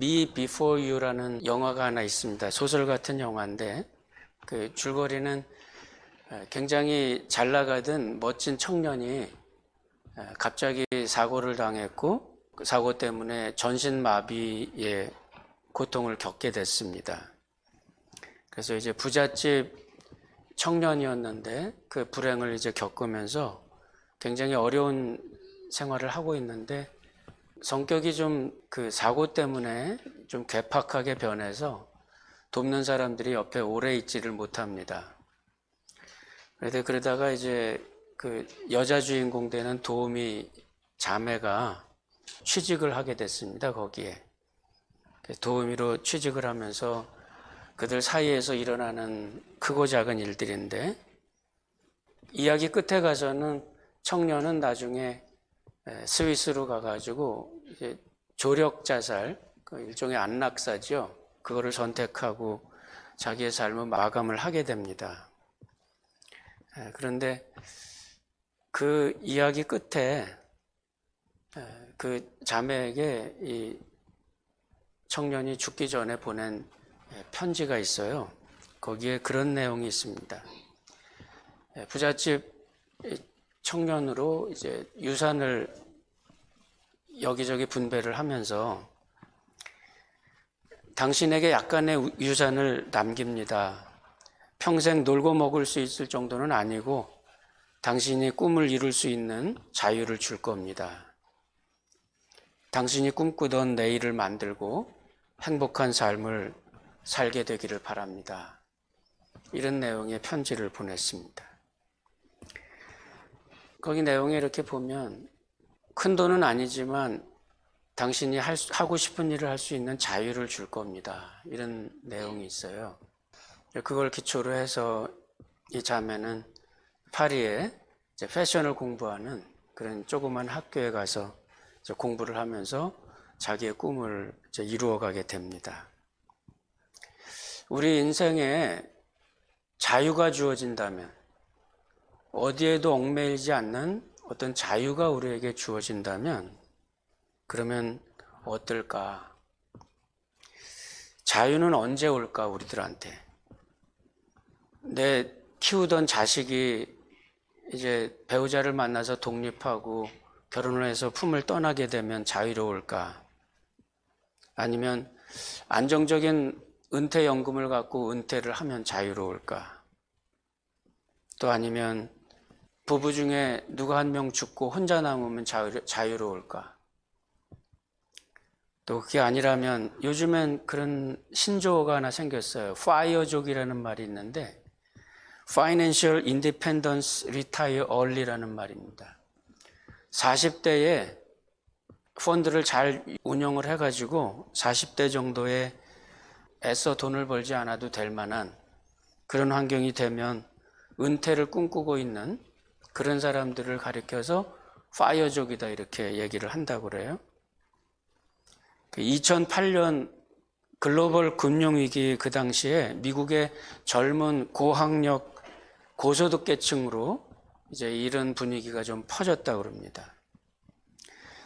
Me Before You라는 영화가 하나 있습니다. 소설 같은 영화인데 그 줄거리는 굉장히 잘 나가던 멋진 청년이 갑자기 사고를 당했고 그 사고 때문에 전신마비의 고통을 겪게 됐습니다. 그래서 이제 부잣집 청년이었는데 그 불행을 이제 겪으면서 굉장히 어려운 생활을 하고 있는데 성격이 좀 그 사고 때문에 좀 괴팍하게 변해서 돕는 사람들이 옆에 오래 있지를 못합니다. 그러다가 이제 그 여자 주인공 되는 도우미 자매가 취직을 하게 됐습니다. 거기에 도우미로 취직을 하면서 그들 사이에서 일어나는 크고 작은 일들인데 이야기 끝에 가서는 청년은 나중에 스위스로 가가지고 이제 조력 자살, 일종의 안락사죠. 그거를 선택하고 자기의 삶을 마감을 하게 됩니다. 그런데 그 이야기 끝에 그 자매에게 이 청년이 죽기 전에 보낸 편지가 있어요. 거기에 그런 내용이 있습니다. 부잣집 청년으로 이제 유산을 여기저기 분배를 하면서 당신에게 약간의 유산을 남깁니다. 평생 놀고 먹을 수 있을 정도는 아니고 당신이 꿈을 이룰 수 있는 자유를 줄 겁니다. 당신이 꿈꾸던 내일을 만들고 행복한 삶을 살게 되기를 바랍니다. 이런 내용의 편지를 보냈습니다. 거기 내용에 이렇게 보면 큰 돈은 아니지만 당신이 하고 싶은 일을 할 수 있는 자유를 줄 겁니다. 이런 내용이 있어요. 그걸 기초로 해서 이 자매는 파리에 이제 패션을 공부하는 그런 조그만 학교에 가서 이제 공부를 하면서 자기의 꿈을 이제 이루어가게 됩니다. 우리 인생에 자유가 주어진다면 어디에도 얽매이지 않는 어떤 자유가 우리에게 주어진다면 그러면 어떨까? 자유는 언제 올까 우리들한테? 내 키우던 자식이 이제 배우자를 만나서 독립하고 결혼을 해서 품을 떠나게 되면 자유로울까? 아니면 안정적인 은퇴연금을 갖고 은퇴를 하면 자유로울까? 또 아니면 부부 중에 누가 한 명 죽고 혼자 남으면 자유로울까? 또 그게 아니라면 요즘엔 그런 신조어가 하나 생겼어요. 파이어족이라는 말이 있는데 Financial Independence Retire Early라는 말입니다. 40대에 펀드를 잘 운영을 해가지고 40대 정도에 애써 돈을 벌지 않아도 될 만한 그런 환경이 되면 은퇴를 꿈꾸고 있는 그런 사람들을 가리켜서 파이어족이다 이렇게 얘기를 한다고 그래요. 2008년 글로벌 금융위기 그 당시에 미국의 젊은 고학력 고소득 계층으로 이제 이런 분위기가 좀 퍼졌다고 그럽니다.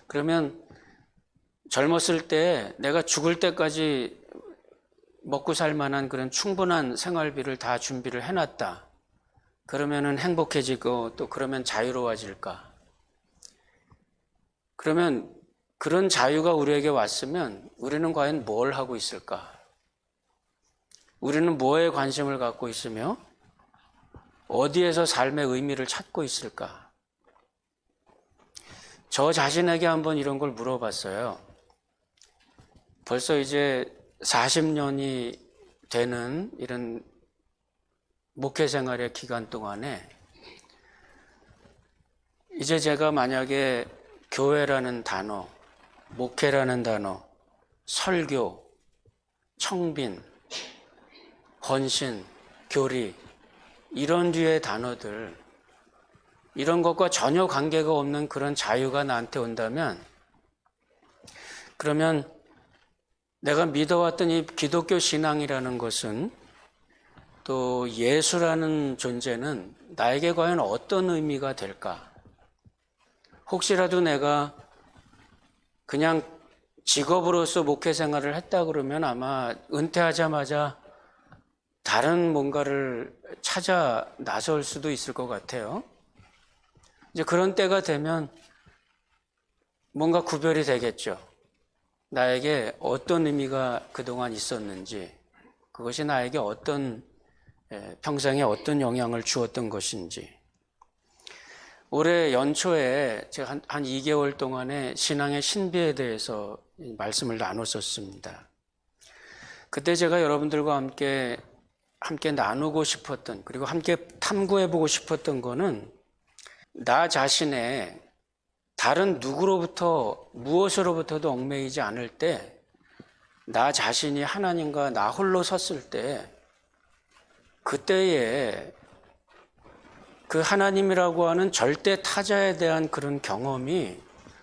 그러면 젊었을 때 내가 죽을 때까지 먹고 살 만한 그런 충분한 생활비를 다 준비를 해놨다. 그러면은 행복해지고 또 그러면 자유로워질까? 그러면 그런 자유가 우리에게 왔으면 우리는 과연 뭘 하고 있을까? 우리는 뭐에 관심을 갖고 있으며 어디에서 삶의 의미를 찾고 있을까? 저 자신에게 한번 이런 걸 물어봤어요. 벌써 이제 40년이 되는 이런 목회 생활의 기간 동안에 이제 제가 만약에 교회라는 단어, 목회라는 단어, 설교, 청빈, 헌신, 교리 이런 류의 단어들 이런 것과 전혀 관계가 없는 그런 자유가 나한테 온다면 그러면 내가 믿어왔던 이 기독교 신앙이라는 것은 또 예수라는 존재는 나에게 과연 어떤 의미가 될까? 혹시라도 내가 그냥 직업으로서 목회 생활을 했다 그러면 아마 은퇴하자마자 다른 뭔가를 찾아 나설 수도 있을 것 같아요. 이제 그런 때가 되면 뭔가 구별이 되겠죠. 나에게 어떤 의미가 그동안 있었는지, 그것이 나에게 어떤 평생에 어떤 영향을 주었던 것인지. 올해 연초에 제가 한 2개월 동안의 신앙의 신비에 대해서 말씀을 나눴었습니다. 그때 제가 여러분들과 함께 나누고 싶었던, 그리고 함께 탐구해보고 싶었던 거는 나 자신의 다른 누구로부터 무엇으로부터도 얽매이지 않을 때 나 자신이 하나님과 나 홀로 섰을 때 그때에 그 하나님이라고 하는 절대 타자에 대한 그런 경험이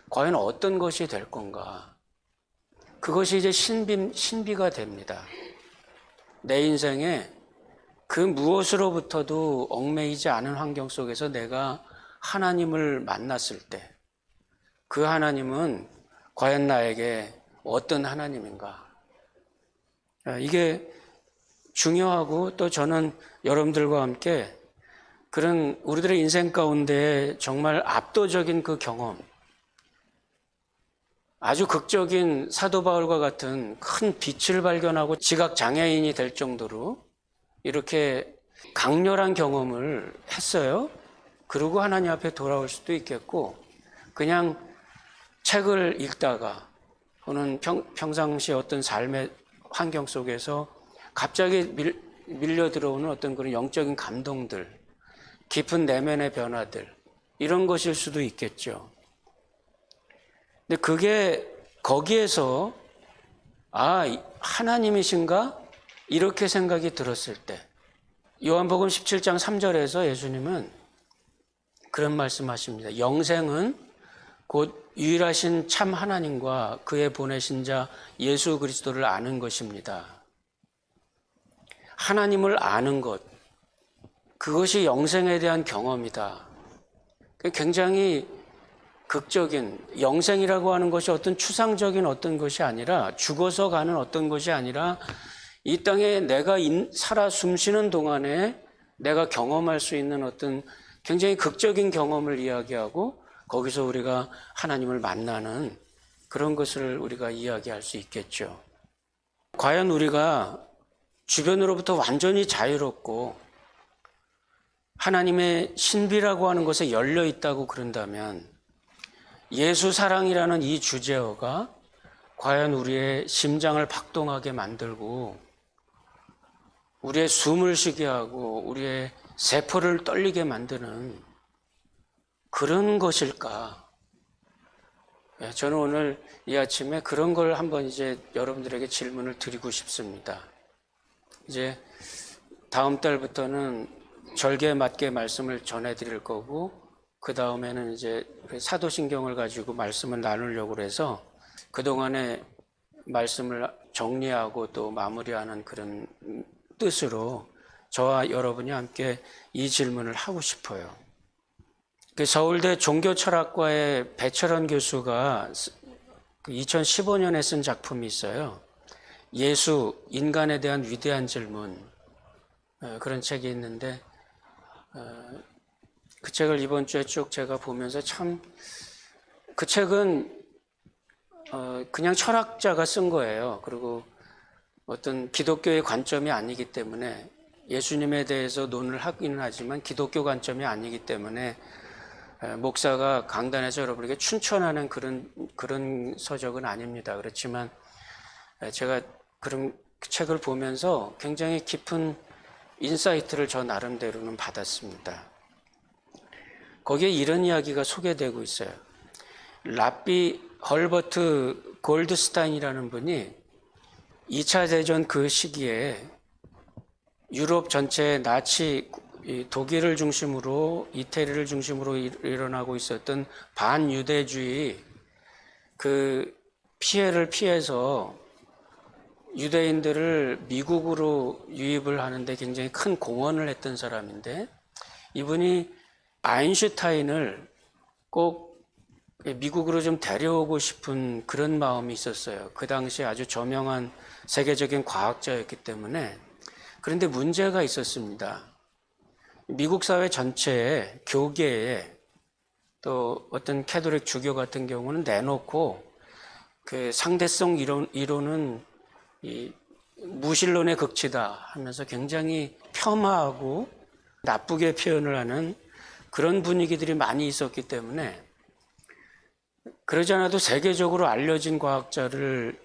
과연 어떤 것이 될 건가? 그것이 이제 신비가 됩니다. 내 인생에 그 무엇으로부터도 얽매이지 않은 환경 속에서 내가 하나님을 만났을 때 그 하나님은 과연 나에게 어떤 하나님인가? 이게 중요하고 또 저는 여러분들과 함께 그런 우리들의 인생 가운데 정말 압도적인 그 경험, 아주 극적인 사도 바울과 같은 큰 빛을 발견하고 지각 장애인이 될 정도로 이렇게 강렬한 경험을 했어요. 그리고 하나님 앞에 돌아올 수도 있겠고, 그냥 책을 읽다가 또는 평상시 어떤 삶의 환경 속에서 갑자기 밀려 들어오는 어떤 그런 영적인 감동들, 깊은 내면의 변화들, 이런 것일 수도 있겠죠. 근데 그게 거기에서 하나님이신가? 이렇게 생각이 들었을 때 요한복음 17장 3절에서 예수님은 그런 말씀하십니다. 영생은 곧 유일하신 참 하나님과 그의 보내신 자 예수 그리스도를 아는 것입니다. 하나님을 아는 것, 그것이 영생에 대한 경험이다. 굉장히 극적인, 영생이라고 하는 것이 어떤 추상적인 어떤 것이 아니라, 죽어서 가는 어떤 것이 아니라 이 땅에 내가 살아 숨쉬는 동안에 내가 경험할 수 있는 어떤 굉장히 극적인 경험을 이야기하고 거기서 우리가 하나님을 만나는 그런 것을 우리가 이야기할 수 있겠죠. 과연 우리가 주변으로부터 완전히 자유롭고 하나님의 신비라고 하는 것에 열려 있다고 그런다면 예수 사랑이라는 이 주제어가 과연 우리의 심장을 박동하게 만들고 우리의 숨을 쉬게 하고 우리의 세포를 떨리게 만드는 그런 것일까? 저는 오늘 이 아침에 그런 걸 한번 이제 여러분들에게 질문을 드리고 싶습니다. 이제 다음 달부터는 절기에 맞게 말씀을 전해드릴 거고, 그 다음에는 이제 사도신경을 가지고 말씀을 나누려고 해서 그동안의 말씀을 정리하고 또 마무리하는 그런 뜻으로 저와 여러분이 함께 이 질문을 하고 싶어요. 서울대 종교철학과의 배철원 교수가 2015년에 쓴 작품이 있어요. 예수, 인간에 대한 위대한 질문, 그런 책이 있는데 그 책을 이번 주에 쭉 제가 보면서 참 그 책은 그냥 철학자가 쓴 거예요. 그리고 어떤 기독교의 관점이 아니기 때문에 예수님에 대해서 논을 하기는 하지만 기독교 관점이 아니기 때문에 목사가 강단에서 여러분에게 춘천하는 그런 서적은 아닙니다. 그렇지만 제가 그런 책을 보면서 굉장히 깊은 인사이트를 저 나름대로는 받았습니다. 거기에 이런 이야기가 소개되고 있어요. 랍비 헐버트 골드스타인이라는 분이 2차 대전 그 시기에 유럽 전체 나치 독일을 중심으로 이태리를 중심으로 일어나고 있었던 반유대주의 그 피해를 피해서 유대인들을 미국으로 유입을 하는데 굉장히 큰 공헌을 했던 사람인데, 이분이 아인슈타인을 꼭 미국으로 좀 데려오고 싶은 그런 마음이 있었어요. 그 당시에 아주 저명한 세계적인 과학자였기 때문에. 그런데 문제가 있었습니다. 미국 사회 전체에, 교계에, 또 어떤 캐톨릭 주교 같은 경우는 내놓고 그 상대성 이론은 이 무신론의 극치다 하면서 굉장히 폄하하고 나쁘게 표현을 하는 그런 분위기들이 많이 있었기 때문에, 그러지 않아도 세계적으로 알려진 과학자를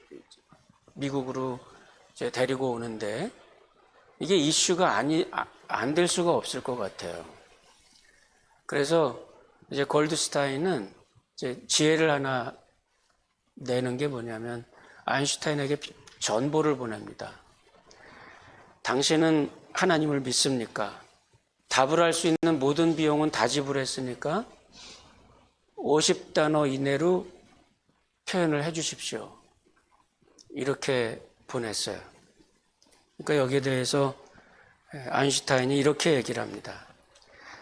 미국으로 이제 데리고 오는데 이게 이슈가 안 될 수가 없을 것 같아요. 그래서 이제 골드스타인은 이제 지혜를 하나 내는 게 뭐냐면 아인슈타인에게 전보를 보냅니다. 당신은 하나님을 믿습니까? 답을 할 수 있는 모든 비용은 다 지불했으니까 50단어 이내로 표현을 해 주십시오. 이렇게 보냈어요. 그러니까 여기에 대해서 아인슈타인이 이렇게 얘기를 합니다.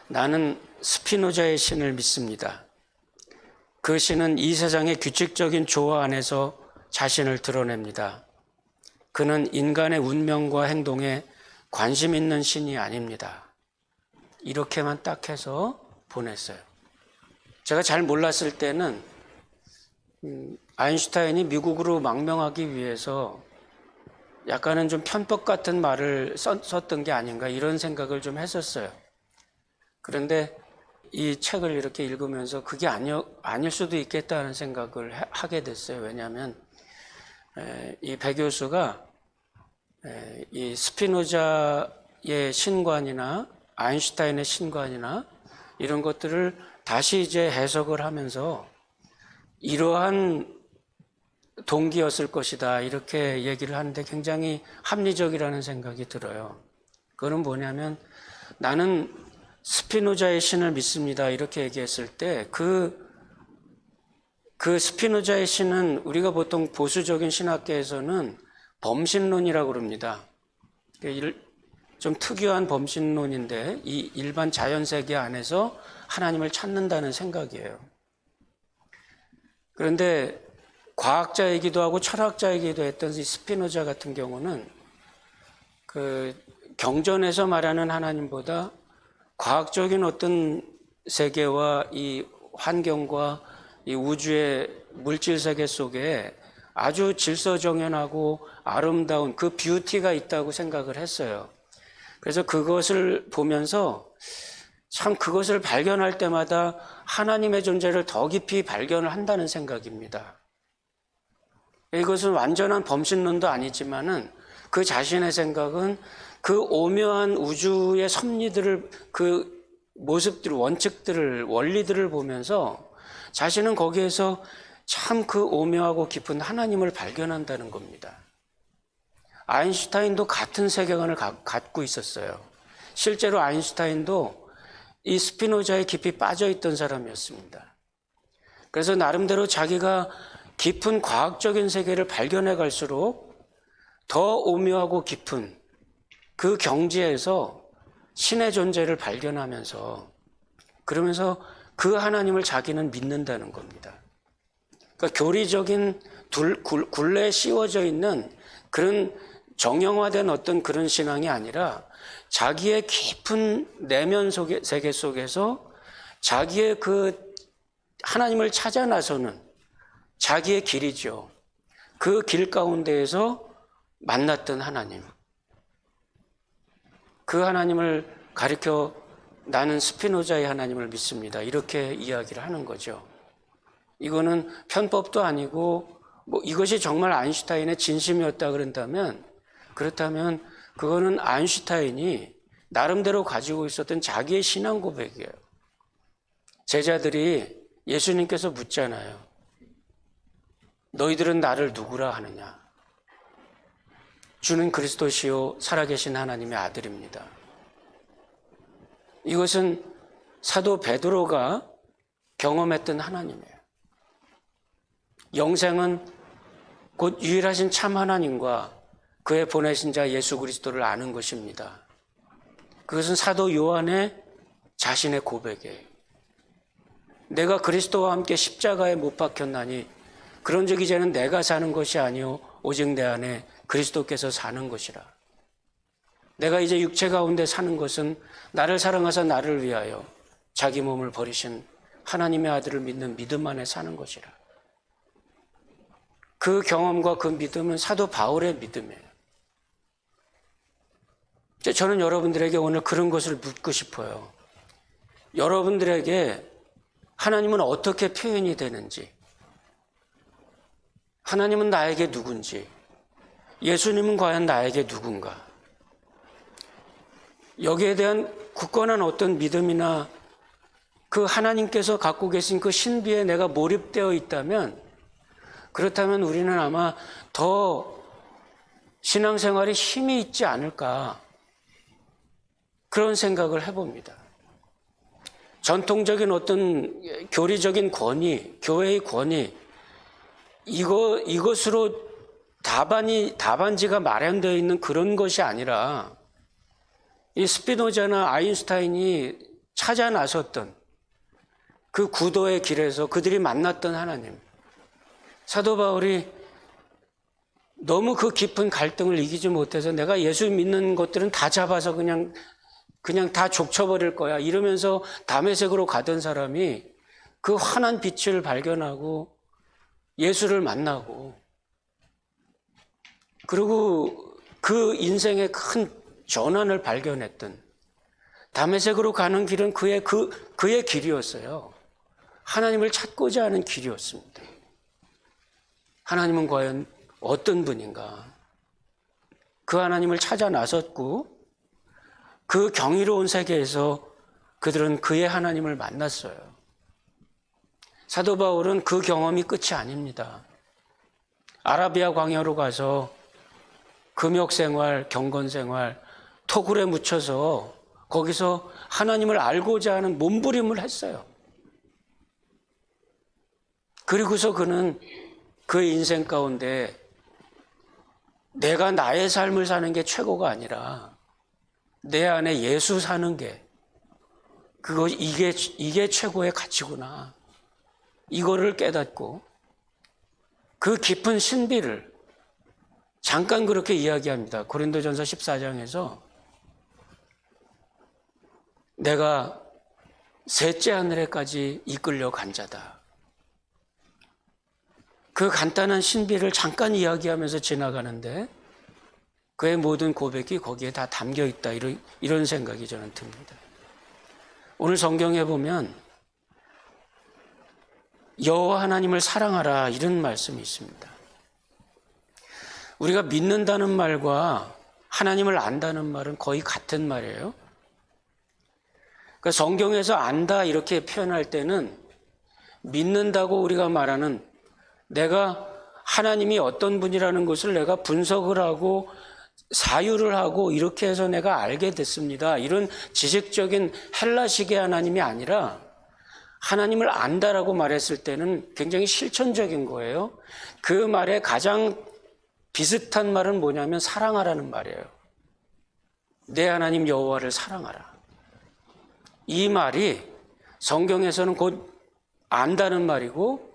나는 스피노자의 신을 믿습니다. 그 신은 이 세상의 규칙적인 조화 안에서 자신을 드러냅니다. 그는 인간의 운명과 행동에 관심 있는 신이 아닙니다. 이렇게만 딱 해서 보냈어요. 제가 잘 몰랐을 때는 아인슈타인이 미국으로 망명하기 위해서 약간은 좀 편법 같은 말을 썼던 게 아닌가 이런 생각을 좀 했었어요. 그런데 이 책을 이렇게 읽으면서 그게 아닐 수도 있겠다는 생각을 하게 됐어요. 왜냐하면 이 배 교수가 이 스피노자의 신관이나 아인슈타인의 신관이나 이런 것들을 다시 이제 해석을 하면서 이러한 동기였을 것이다 이렇게 얘기를 하는데 굉장히 합리적이라는 생각이 들어요. 그건 뭐냐면 나는 스피노자의 신을 믿습니다 이렇게 얘기했을 때 그 스피노자의 신은 우리가 보통 보수적인 신학계에서는 범신론이라고 그럽니다. 좀 특유한 범신론인데 이 일반 자연세계 안에서 하나님을 찾는다는 생각이에요. 그런데 과학자이기도 하고 철학자이기도 했던 이 스피노자 같은 경우는 그 경전에서 말하는 하나님보다 과학적인 어떤 세계와 이 환경과 이 우주의 물질 세계 속에 아주 질서정연하고 아름다운 그 뷰티가 있다고 생각을 했어요. 그래서 그것을 보면서 참 그것을 발견할 때마다 하나님의 존재를 더 깊이 발견을 한다는 생각입니다. 이것은 완전한 범신론도 아니지만은 그 자신의 생각은 그 오묘한 우주의 섭리들을, 그 모습들, 원칙들을, 원리들을 보면서 자신은 거기에서 참 그 오묘하고 깊은 하나님을 발견한다는 겁니다. 아인슈타인도 같은 세계관을 갖고 있었어요. 실제로 아인슈타인도 이 스피노자에 깊이 빠져있던 사람이었습니다. 그래서 나름대로 자기가 깊은 과학적인 세계를 발견해 갈수록 더 오묘하고 깊은 그 경지에서 신의 존재를 발견하면서 그러면서 그 하나님을 자기는 믿는다는 겁니다. 그러니까 교리적인 굴레에 씌워져 있는 그런 정형화된 어떤 그런 신앙이 아니라 자기의 깊은 내면 세계 속에서 자기의 그 하나님을 찾아 나서는 자기의 길이죠. 그 길 가운데에서 만났던 하나님. 그 하나님을 가리켜 나는 스피노자의 하나님을 믿습니다. 이렇게 이야기를 하는 거죠. 이거는 편법도 아니고 뭐 이것이 정말 아인슈타인의 진심이었다 그렇다면 그거는 아인슈타인이 나름대로 가지고 있었던 자기의 신앙 고백이에요. 제자들이 예수님께서 묻잖아요. 너희들은 나를 누구라 하느냐? 주는 그리스도시요 살아계신 하나님의 아들입니다. 이것은 사도 베드로가 경험했던 하나님이에요. 영생은 곧 유일하신 참 하나님과 그의 보내신 자 예수 그리스도를 아는 것입니다. 그것은 사도 요한의 자신의 고백이에요. 내가 그리스도와 함께 십자가에 못 박혔나니 그런즉 이제는 내가 사는 것이 아니요 오직 내 안에 그리스도께서 사는 것이라. 내가 이제 육체 가운데 사는 것은 나를 사랑하사 나를 위하여 자기 몸을 버리신 하나님의 아들을 믿는 믿음 안에 사는 것이라. 그 경험과 그 믿음은 사도 바울의 믿음이에요. 저는 여러분들에게 오늘 그런 것을 묻고 싶어요. 여러분들에게 하나님은 어떻게 표현이 되는지, 하나님은 나에게 누군지, 예수님은 과연 나에게 누군가, 여기에 대한 굳건한 어떤 믿음이나 그 하나님께서 갖고 계신 그 신비에 내가 몰입되어 있다면, 그렇다면 우리는 아마 더 신앙생활에 힘이 있지 않을까, 그런 생각을 해봅니다. 전통적인 어떤 교리적인 권위, 교회의 권위, 이것으로 답안지가 마련되어 있는 그런 것이 아니라 이 스피노자나 아인슈타인이 찾아 나섰던 그 구도의 길에서 그들이 만났던 하나님, 사도 바울이 너무 그 깊은 갈등을 이기지 못해서 내가 예수 믿는 것들은 다 잡아서 그냥 다 족쳐버릴 거야 이러면서 다메섹으로 가던 사람이 그 환한 빛을 발견하고 예수를 만나고, 그리고 그 인생의 큰 전환을 발견했던 다메섹으로 가는 길은 그의 길이었어요. 하나님을 찾고자 하는 길이었습니다. 하나님은 과연 어떤 분인가? 그 하나님을 찾아 나섰고 그 경이로운 세계에서 그들은 그의 하나님을 만났어요. 사도 바울은 그 경험이 끝이 아닙니다. 아라비아 광야로 가서 금욕생활, 경건생활, 토굴에 묻혀서 거기서 하나님을 알고자 하는 몸부림을 했어요. 그리고서 그는 그 인생 가운데 내가 나의 삶을 사는 게 최고가 아니라 내 안에 예수 사는 게 이게 최고의 가치구나. 이거를 깨닫고 그 깊은 신비를 잠깐 그렇게 이야기합니다. 고린도전서 14장에서 내가 셋째 하늘에까지 이끌려 간 자다. 그 간단한 신비를 잠깐 이야기하면서 지나가는데 그의 모든 고백이 거기에 다 담겨 있다. 이런 생각이 저는 듭니다. 오늘 성경에 보면 여호와 하나님을 사랑하라 이런 말씀이 있습니다. 우리가 믿는다는 말과 하나님을 안다는 말은 거의 같은 말이에요. 그러니까 성경에서 안다 이렇게 표현할 때는 믿는다고 우리가 말하는 내가 하나님이 어떤 분이라는 것을 내가 분석을 하고 사유를 하고 이렇게 해서 내가 알게 됐습니다. 이런 지식적인 헬라식의 하나님이 아니라 하나님을 안다라고 말했을 때는 굉장히 실천적인 거예요. 그 말에 가장 비슷한 말은 뭐냐면 사랑하라는 말이에요. 내 하나님 여호와를 사랑하라. 이 말이 성경에서는 곧 안다는 말이고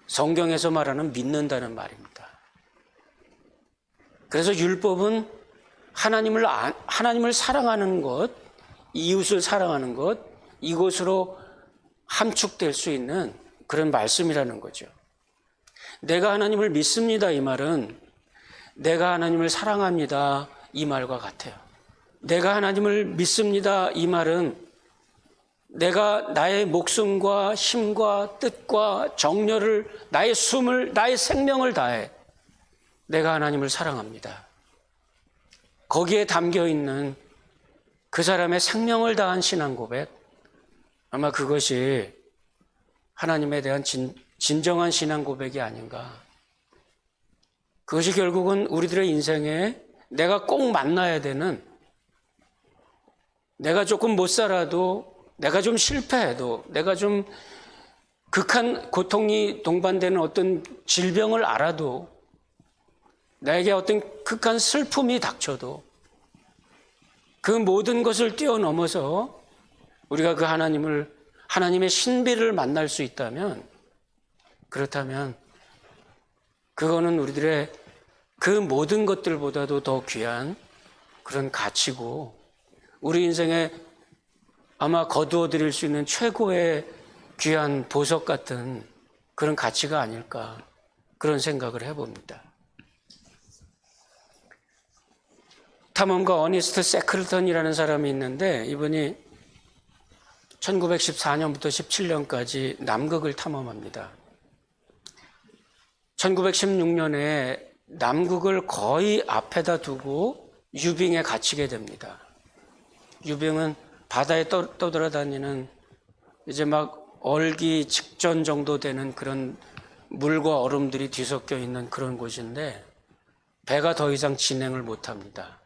성경에서 말하는 믿는다는 말입니다. 그래서 율법은 하나님을 사랑하는 것, 이웃을 사랑하는 것, 이것으로 함축될 수 있는 그런 말씀이라는 거죠. 내가 하나님을 믿습니다 이 말은 내가 하나님을 사랑합니다 이 말과 같아요. 내가 하나님을 믿습니다 이 말은 내가 나의 목숨과 힘과 뜻과 정열을, 나의 숨을, 나의 생명을 다해 내가 하나님을 사랑합니다. 거기에 담겨있는 그 사람의 생명을 다한 신앙 고백, 아마 그것이 하나님에 대한 진정한 신앙 고백이 아닌가. 그것이 결국은 우리들의 인생에 내가 꼭 만나야 되는, 내가 조금 못 살아도, 내가 좀 실패해도, 내가 좀 극한 고통이 동반되는 어떤 질병을 알아도, 나에게 어떤 극한 슬픔이 닥쳐도 그 모든 것을 뛰어넘어서 우리가 그 하나님을 하나님의 신비를 만날 수 있다면, 그렇다면 그거는 우리들의 그 모든 것들보다도 더 귀한 그런 가치고, 우리 인생에 아마 거두어 드릴 수 있는 최고의 귀한 보석 같은 그런 가치가 아닐까, 그런 생각을 해봅니다. 탐험가 어니스트 세클턴이라는 사람이 있는데, 이분이 1914년부터 17년까지 남극을 탐험합니다. 1916년에 남극을 거의 앞에다 두고 유빙에 갇히게 됩니다. 유빙은 바다에 떠돌아다니는 이제 막 얼기 직전 정도 되는 그런 물과 얼음들이 뒤섞여 있는 그런 곳인데, 배가 더 이상 진행을 못합니다.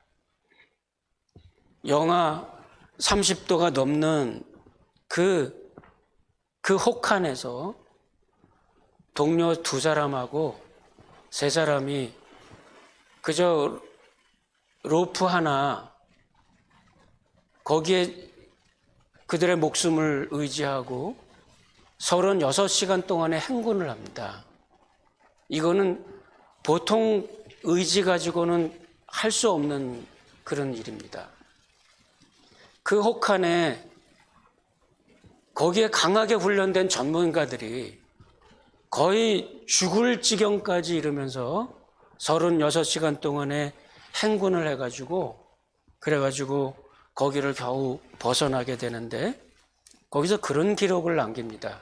영하 30도가 넘는 그 혹한에서 동료 2사람하고 3사람이 그저 로프 하나, 거기에 그들의 목숨을 의지하고 36시간 동안의 행군을 합니다. 이거는 보통 의지 가지고는 할 수 없는 그런 일입니다. 그 혹한에 거기에 강하게 훈련된 전문가들이 거의 죽을 지경까지 이르면서 36시간 동안의 행군을 해가지고, 그래가지고 거기를 겨우 벗어나게 되는데, 거기서 그런 기록을 남깁니다.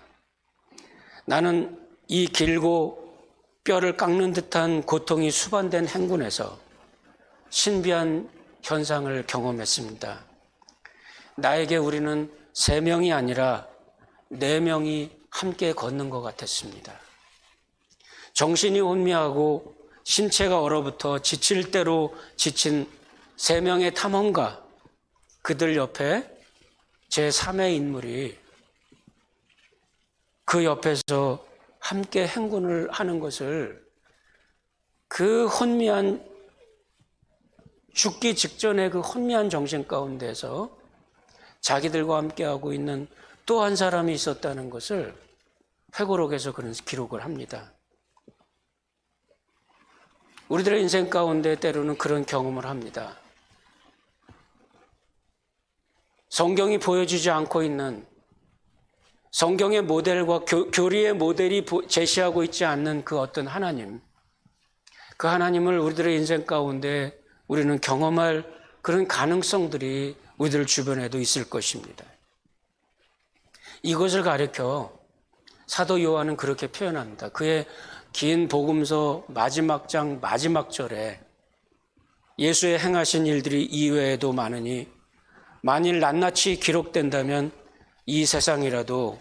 나는 이 길고 뼈를 깎는 듯한 고통이 수반된 행군에서 신비한 현상을 경험했습니다. 나에게 우리는 3명이 아니라 4명이 함께 걷는 것 같았습니다. 정신이 혼미하고 신체가 얼어붙어 지칠 대로 지친 3명의 탐험가, 그들 옆에 제 3의 인물이 그 옆에서 함께 행군을 하는 것을, 그 혼미한, 죽기 직전의 그 혼미한 정신 가운데서 자기들과 함께하고 있는 또 한 사람이 있었다는 것을 회고록에서 그런 기록을 합니다. 우리들의 인생 가운데 때로는 그런 경험을 합니다. 성경이 보여주지 않고 있는, 성경의 모델과 교리의 모델이 제시하고 있지 않는 그 어떤 하나님, 그 하나님을 우리들의 인생 가운데 우리는 경험할 그런 가능성들이 우리들 주변에도 있을 것입니다. 이것을 가리켜 사도 요한은 그렇게 표현합니다. 그의 긴 복음서 마지막 장 마지막 절에 예수의 행하신 일들이 이외에도 많으니 만일 낱낱이 기록된다면 이 세상이라도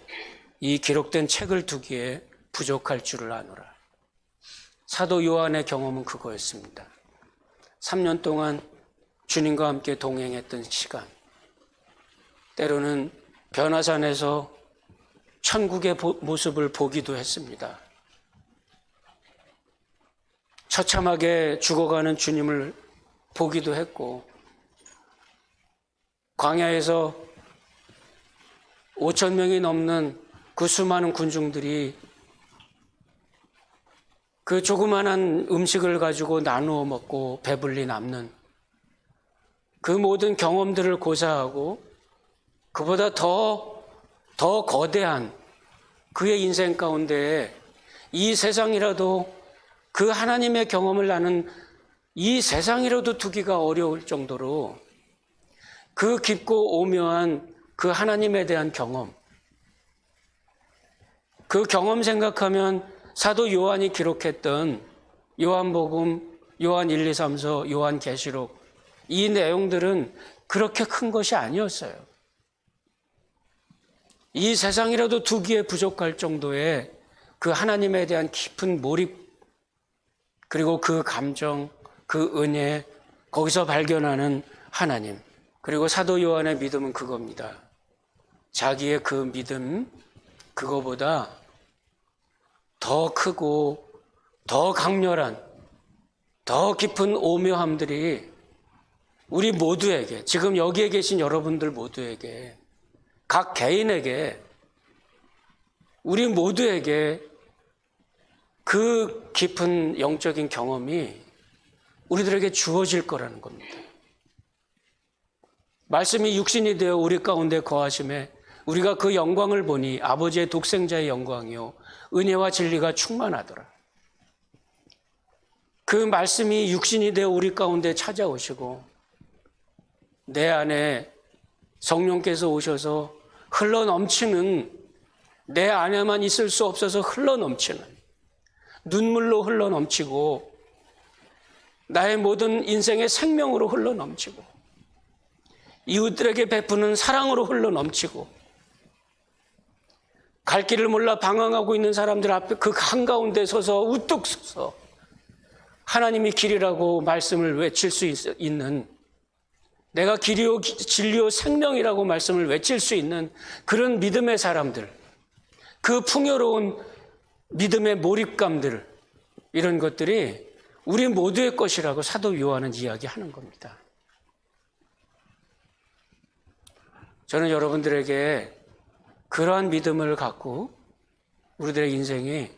이 기록된 책을 두기에 부족할 줄을 아노라. 사도 요한의 경험은 그거였습니다. 3년 동안 주님과 함께 동행했던 시간, 때로는 변화산에서 천국의 모습을 보기도 했습니다. 처참하게 죽어가는 주님을 보기도 했고, 광야에서 5,000명이 넘는 그 수많은 군중들이 그 조그만한 음식을 가지고 나누어 먹고 배불리 남는 그 모든 경험들을 고사하고, 그보다 더 거대한 그의 인생 가운데 이 세상이라도, 그 하나님의 경험을 나는 이 세상이라도 두기가 어려울 정도로 그 깊고 오묘한 그 하나님에 대한 경험, 그 경험 생각하면 사도 요한이 기록했던 요한복음, 요한 1, 2, 3서, 요한계시록, 이 내용들은 그렇게 큰 것이 아니었어요. 이 세상이라도 두기에 부족할 정도의 그 하나님에 대한 깊은 몰입, 그리고 그 감정, 그 은혜, 거기서 발견하는 하나님. 그리고 사도 요한의 믿음은 그겁니다. 자기의 그 믿음, 그거보다 더 크고 더 강렬한, 더 깊은 오묘함들이 우리 모두에게, 지금 여기에 계신 여러분들 모두에게, 각 개인에게 우리 모두에게 그 깊은 영적인 경험이 우리들에게 주어질 거라는 겁니다. 말씀이 육신이 되어 우리 가운데 거하심에 우리가 그 영광을 보니 아버지의 독생자의 영광이요 은혜와 진리가 충만하더라. 그 말씀이 육신이 되어 우리 가운데 찾아오시고 내 안에 성령께서 오셔서 흘러넘치는, 내 안에만 있을 수 없어서 흘러넘치는, 눈물로 흘러넘치고 나의 모든 인생의 생명으로 흘러넘치고 이웃들에게 베푸는 사랑으로 흘러넘치고 갈 길을 몰라 방황하고 있는 사람들 앞에 그 한가운데 서서 우뚝 서서 하나님이 길이라고 말씀을 외칠 수 있는, 내가 길이요 진리요 생명이라고 말씀을 외칠 수 있는 그런 믿음의 사람들, 그 풍요로운 믿음의 몰입감들, 이런 것들이 우리 모두의 것이라고 사도 요한은 이야기하는 겁니다. 저는 여러분들에게 그러한 믿음을 갖고 우리들의 인생이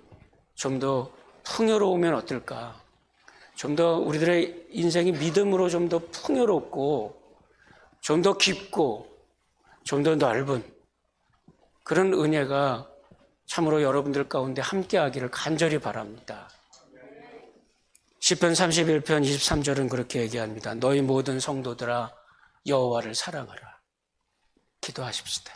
좀 더 풍요로우면 어떨까? 좀 더 우리들의 인생이 믿음으로 좀 더 풍요롭고 좀 더 깊고 좀 더 넓은 그런 은혜가 참으로 여러분들 가운데 함께하기를 간절히 바랍니다. 시편 31편 23절은 그렇게 얘기합니다. 너희 모든 성도들아 여호와를 사랑하라. 기도하십시다.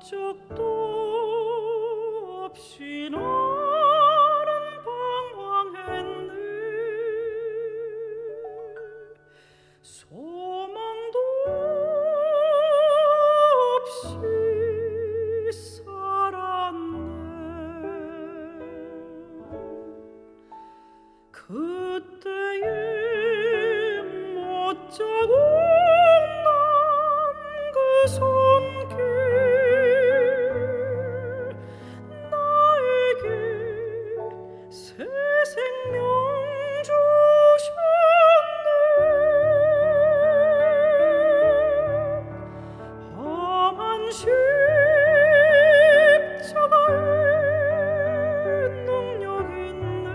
목적도 없이 나는 방황했네. 소망도 없이 살았네. 그때에 못 자고 난 그 손길 나에게 새 생명 주셨네. 험한 십자가에 능력 있네.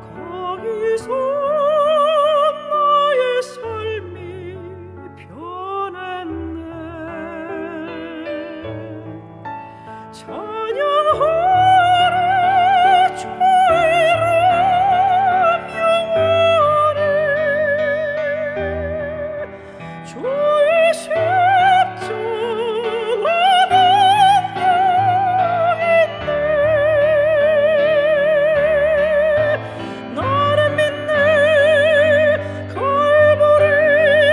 거기서 나의 삶이 변했네. 찬양하라 주의 이름 영원히. 주의 십자가 능력 있네. 나를 믿네. 갈보리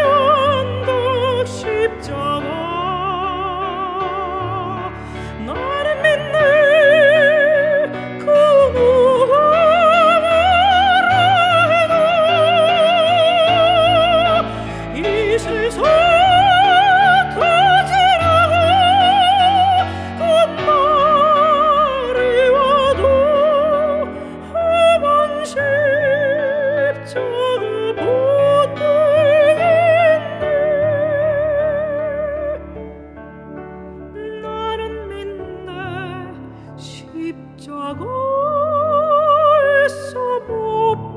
언덕 십자가 나를 믿네. 그 누가 뭐라 해도 이 세상 터지라고 끝날이 와도 험한 십자가 붙들겠네. 나는 믿네. 십자가에서 못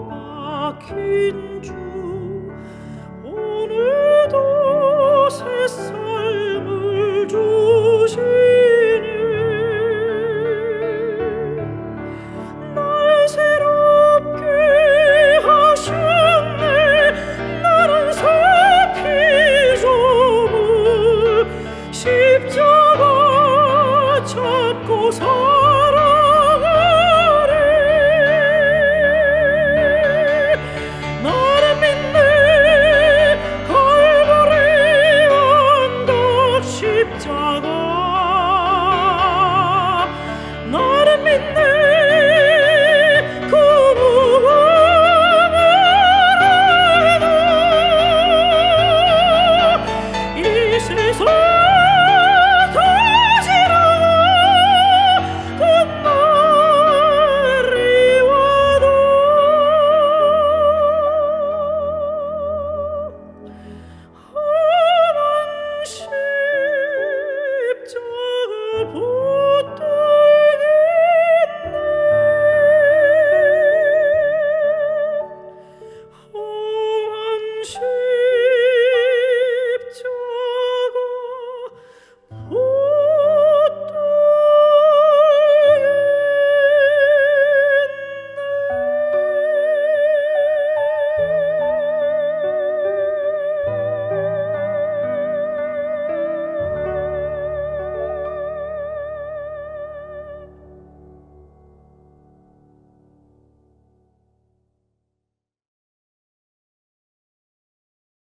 박힌 주 오늘도 새 삶을 주시네. 날 새롭게 하셨네. 나는 새 피조물 십자가 찾고 살